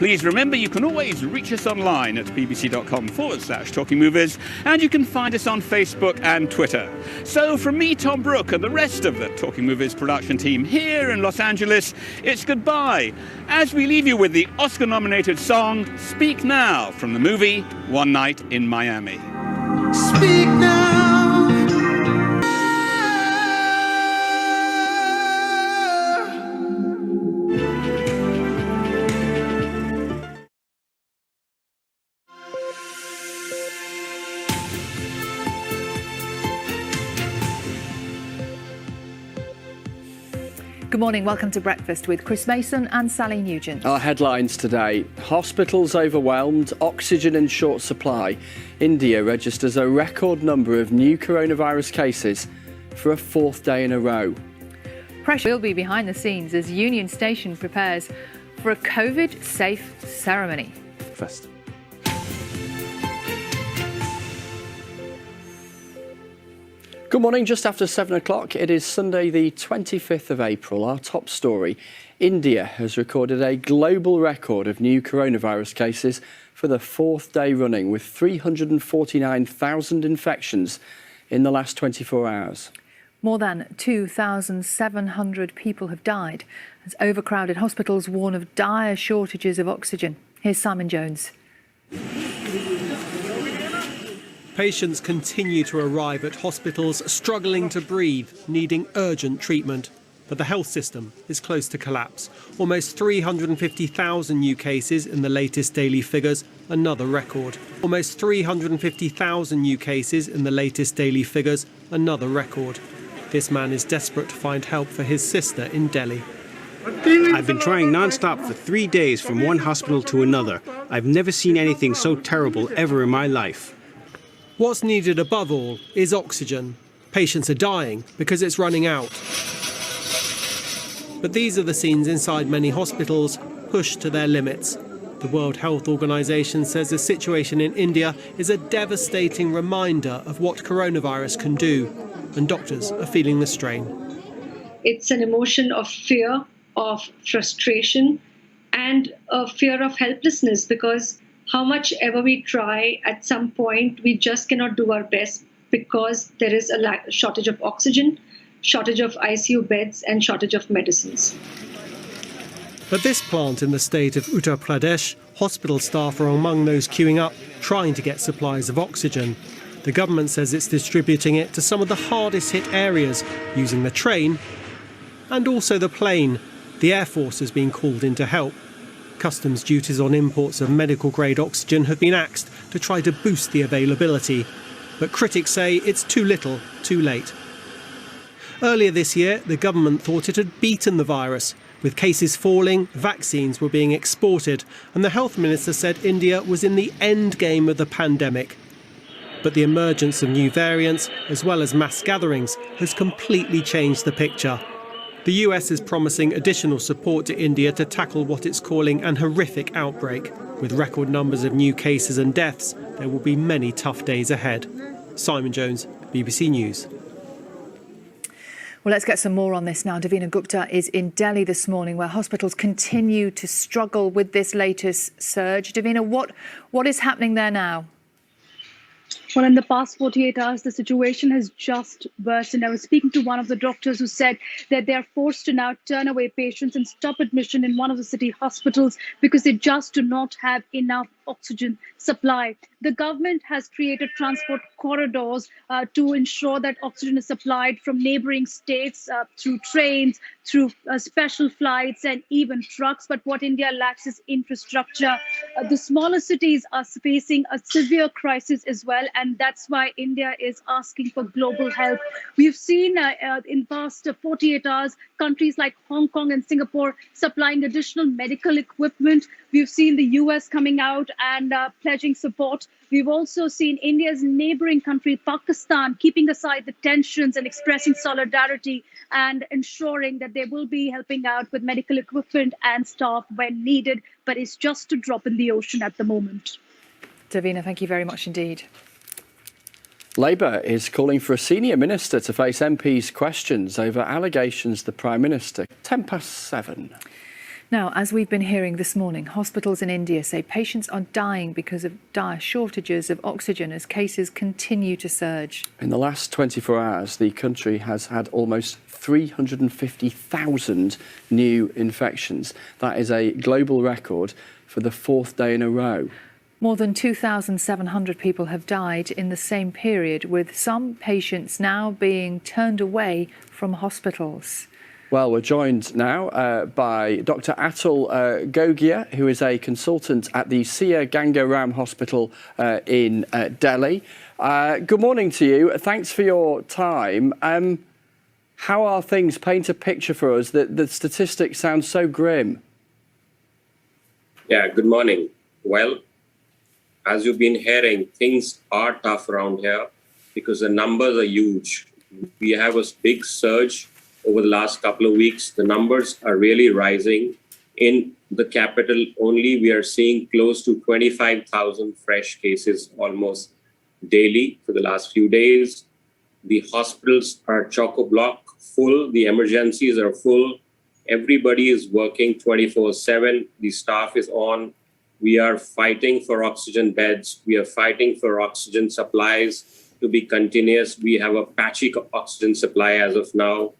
Please remember you can always reach us online at bbc.com/Talking Movies, and you can find us on Facebook and Twitter. So from me, Tom Brooke, and the rest of the Talking Movies production team here in Los Angeles, it's goodbye, as we leave you with the Oscar-nominated song Speak Now from the movie One Night in Miami. Speak now. Good morning, welcome to Breakfast with Chris Mason and Sally Nugent. Our headlines today: hospitals overwhelmed, oxygen in short supply. India registers a record number of new coronavirus cases for a fourth day in a row. Pressure will be behind the scenes as Union Station prepares for a COVID-safe ceremony. First. Good morning, just after 7 o'clock. It is Sunday the 25th of April. Our top story: India has recorded a global record of new coronavirus cases for the fourth day running, with 349,000 infections in the last 24 hours. More than 2,700 people have died as overcrowded hospitals warn of dire shortages of oxygen. Here's Simon Jones. Patients continue to arrive at hospitals struggling to breathe, needing urgent treatment. But the health system is close to collapse. Almost 350,000 new cases in the latest daily figures, another record. Almost 350,000 new cases in the latest daily figures, another record. This man is desperate to find help for his sister in Delhi. I've been trying non-stop for 3 days from one hospital to another. I've never seen anything so terrible ever in my life. What's needed above all is oxygen. Patients are dying because it's running out. But these are the scenes inside many hospitals, pushed to their limits. The World Health Organization says the situation in India is a devastating reminder of what coronavirus can do, and doctors are feeling the strain. It's an emotion of fear, of frustration, and a fear of helplessness, because how much ever we try, at some point, we just cannot do our best because there is a shortage of oxygen, shortage of ICU beds, and shortage of medicines. At this plant in the state of Uttar Pradesh, hospital staff are among those queuing up, trying to get supplies of oxygen. The government says it's distributing it to some of the hardest hit areas, using the train and also the plane. The Air Force has been called in to help. Customs duties on imports of medical-grade oxygen have been axed to try to boost the availability. But critics say it's too little, too late. Earlier this year, the government thought it had beaten the virus. With cases falling, vaccines were being exported, and the health minister said India was in the end game of the pandemic. But the emergence of new variants, as well as mass gatherings, has completely changed the picture. The US is promising additional support to India to tackle what it's calling an horrific outbreak. With record numbers of new cases and deaths, there will be many tough days ahead. Simon Jones, BBC News. Well, let's get some more on this now. Davina Gupta is in Delhi this morning, where hospitals continue to struggle with this latest surge. Davina, what is happening there now? Well, in the past 48 hours, the situation has just worsened. I was speaking to one of the doctors who said that they are forced to now turn away patients and stop admission in one of the city hospitals because they just do not have enough oxygen supply. The government has created transport corridors to ensure that oxygen is supplied from neighboring states through trains, through special flights and even trucks. But what India lacks is infrastructure. The smaller cities are facing a severe crisis as well, and that's why India is asking for global help. We've seen in past 48 hours, countries like Hong Kong and Singapore supplying additional medical equipment. We've seen the US coming out and pledging support. We've also seen India's neighboring country, Pakistan, keeping aside the tensions and expressing solidarity and ensuring that they will be helping out with medical equipment and staff when needed. But it's just a drop in the ocean at the moment. Davina, thank you very much indeed. Labour is calling for a senior minister to face MPs' questions over allegations the Prime Minister. 7:10. Now, as we've been hearing this morning, hospitals in India say patients are dying because of dire shortages of oxygen as cases continue to surge. In the last 24 hours, the country has had almost 350,000 new infections. That is a global record for the fourth day in a row. More than 2,700 people have died in the same period, with some patients now being turned away from hospitals. Well, we're joined now by Dr. Atul Gogia, who is a consultant at the Sia Ganga Ram Hospital in Delhi. Good morning to you. Thanks for your time. How are things? Paint a picture for us. The statistics sound so grim. Yeah, good morning. Well, as you've been hearing, things are tough around here because the numbers are huge. We have a big surge over the last couple of weeks. The numbers are really rising. In the capital only, we are seeing close to 25,000 fresh cases almost daily for the last few days. The hospitals are chock-a-block full. The emergencies are full. Everybody is working 24/7. The staff is on. We are fighting for oxygen beds. We are fighting for oxygen supplies to be continuous. We have a patchy oxygen supply as of now.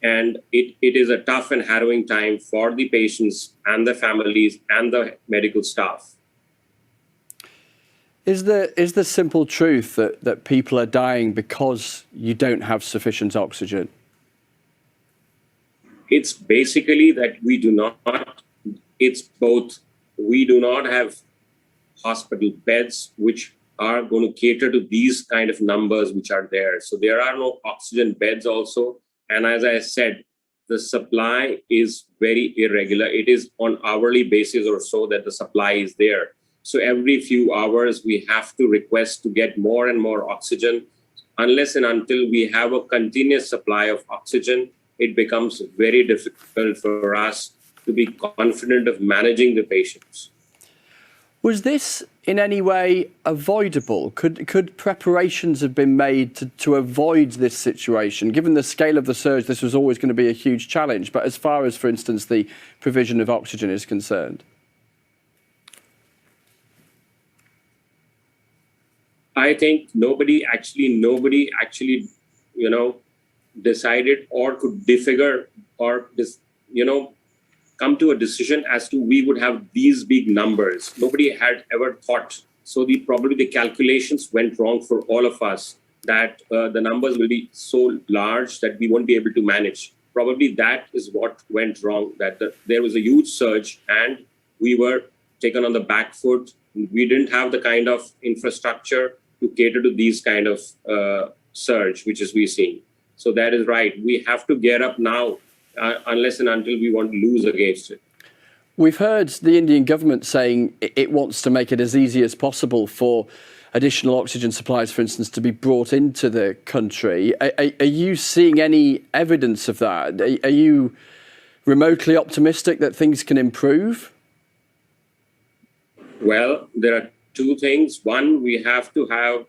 And it is a tough and harrowing time for the patients and the families and the medical staff. Is the simple truth that people are dying because you don't have sufficient oxygen? It's basically that we do not, it's both. We do not have hospital beds which are going to cater to these kind of numbers which are there. So there are no oxygen beds also. And as I said, the supply is very irregular. It is on hourly basis or so that the supply is there. So every few hours, we have to request to get more and more oxygen. Unless and until we have a continuous supply of oxygen, it becomes very difficult for us to be confident of managing the patients. Was this in any way avoidable? Could preparations have been made to avoid this situation? Given the scale of the surge, this was always going to be a huge challenge. But as far as, for instance, the provision of oxygen is concerned? I think nobody actually, decided or could figure or, come to a decision as to we would have these big numbers. Nobody had ever thought. So probably the calculations went wrong for all of us, that the numbers will be so large that we won't be able to manage. Probably that is what went wrong, that there was a huge surge and we were taken on the back foot. We didn't have the kind of infrastructure to cater to these kind of surge, which is we're seeing. So that is right. We have to gear up now, unless and until we want to lose against it. We've heard the Indian government saying it wants to make it as easy as possible for additional oxygen supplies, for instance, to be brought into the country. Are you seeing any evidence of that? Are you remotely optimistic that things can improve? Well, there are two things. One, we have to have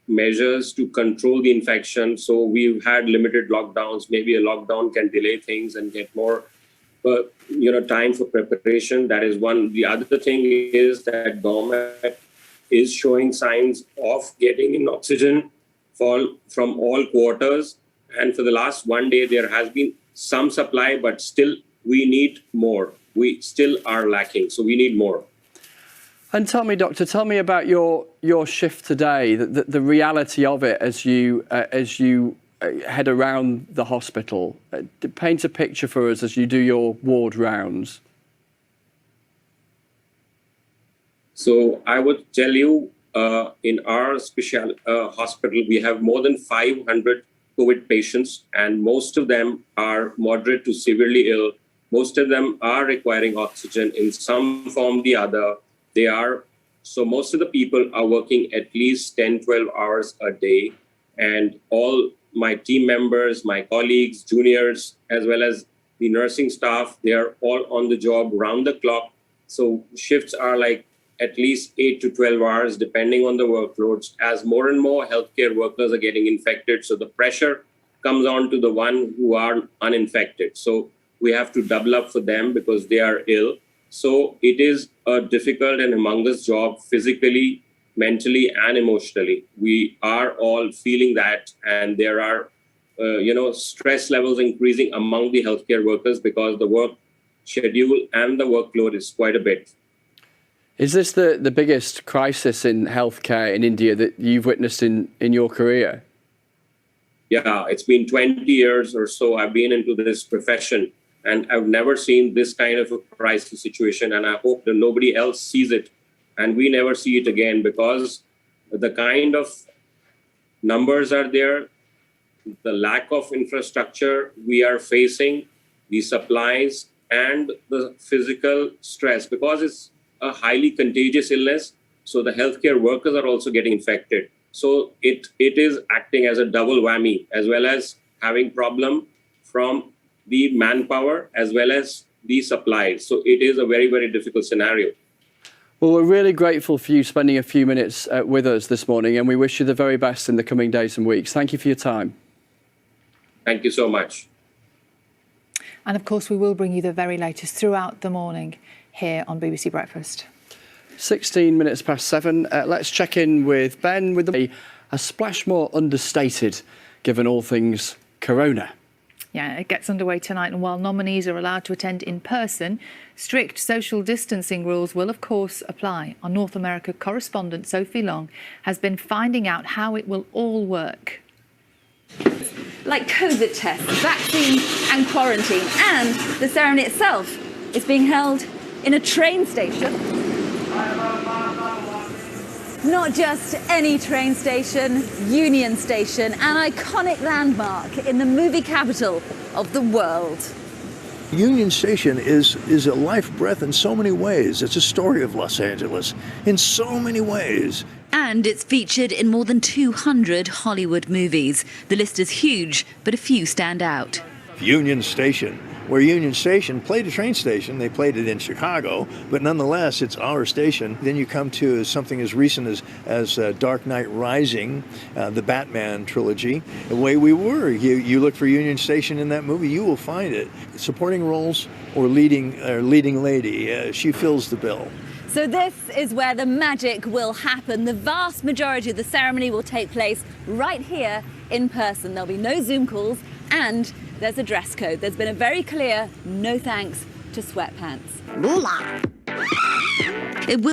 measures to control the infection. So we've had limited lockdowns. Maybe a lockdown can delay things and get more, time for preparation. That is one. The other thing is that government is showing signs of getting in oxygen from all quarters. And for the last one day, there has been some supply, but still we need more. We still are lacking. So we need more. And tell me, Doctor, about your shift today, the reality of it as you head around the hospital. Paint a picture for us as you do your ward rounds. So I would tell you, in our special hospital, we have more than 500 COVID patients, and most of them are moderate to severely ill. Most of them are requiring oxygen in some form or the other. So most of the people are working at least 10, 12 hours a day. And all my team members, my colleagues, juniors, as well as the nursing staff, they are all on the job round the clock. So shifts are like at least 8 to 12 hours, depending on the workloads, as more and more healthcare workers are getting infected. So the pressure comes on to the one who are uninfected. So we have to double up for them because they are ill. So it is a difficult and humongous job physically, mentally, and emotionally. We are all feeling that, and there are, stress levels increasing among the healthcare workers because the work schedule and the workload is quite a bit. Is this the biggest crisis in healthcare in India that you've witnessed in your career? Yeah, it's been 20 years or so I've been into this profession, and I've never seen this kind of a crisis situation, and I hope that nobody else sees it and we never see it again, because the kind of numbers are there, the lack of infrastructure we are facing, the supplies, and the physical stress, because it's a highly contagious illness. So the healthcare workers are also getting infected. So it is acting as a double whammy, as well as having problem from the manpower as well as the supplies. So it is a very, very difficult scenario. Well, we're really grateful for you spending a few minutes with us this morning, and we wish you the very best in the coming days and weeks. Thank you for your time. Thank you so much. And of course, we will bring you the very latest throughout the morning here on BBC Breakfast. 16 minutes past 7. Let's check in with Ben with a splash more understated, given all things corona. Yeah, it gets underway tonight, and while nominees are allowed to attend in person, strict social distancing rules will, of course, apply. Our North America correspondent, Sophie Long, has been finding out how it will all work. Like COVID tests, vaccine and quarantine, and the ceremony itself is being held in a train station. Not just any train station, Union Station, an iconic landmark in the movie capital of the world. Union Station is a life breath in so many ways. It's a story of Los Angeles in so many ways. And it's featured in more than 200 Hollywood movies. The list is huge, but a few stand out. Union Station, where Union Station played a train station. They played it in Chicago, but nonetheless, it's our station. Then you come to something as recent as Dark Knight Rising, the Batman trilogy. The way we were, you look for Union Station in that movie, you will find it. Supporting roles or leading lady, she fills the bill. So this is where the magic will happen. The vast majority of the ceremony will take place right here in person. There'll be no Zoom calls, and there's a dress code. There's been a very clear no thanks to sweatpants.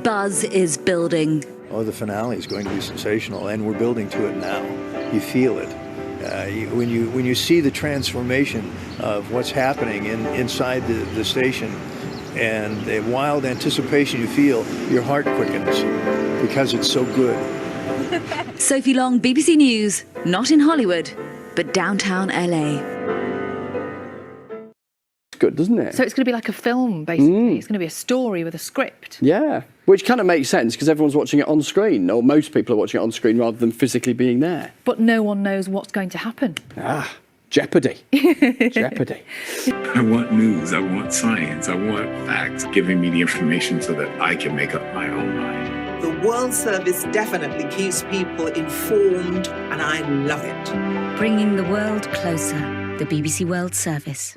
Buzz is building. Oh, the finale is going to be sensational, and we're building to it now. You feel it. When you see the transformation of what's happening inside the station, and the wild anticipation you feel, your heart quickens because it's so good. Sophie Long, BBC News, not in Hollywood, but downtown LA. It's good, doesn't it? So it's going to be like a film, basically. It's going to be a story with a script. Yeah, which kind of makes sense because everyone's watching it on screen, or most people are watching it on screen rather than physically being there. But no one knows what's going to happen. Jeopardy. Jeopardy. I want news, I want science, I want facts, giving me the information so that I can make up my own mind. The World Service definitely keeps people informed, and I love it. Bringing the world closer, the BBC World Service.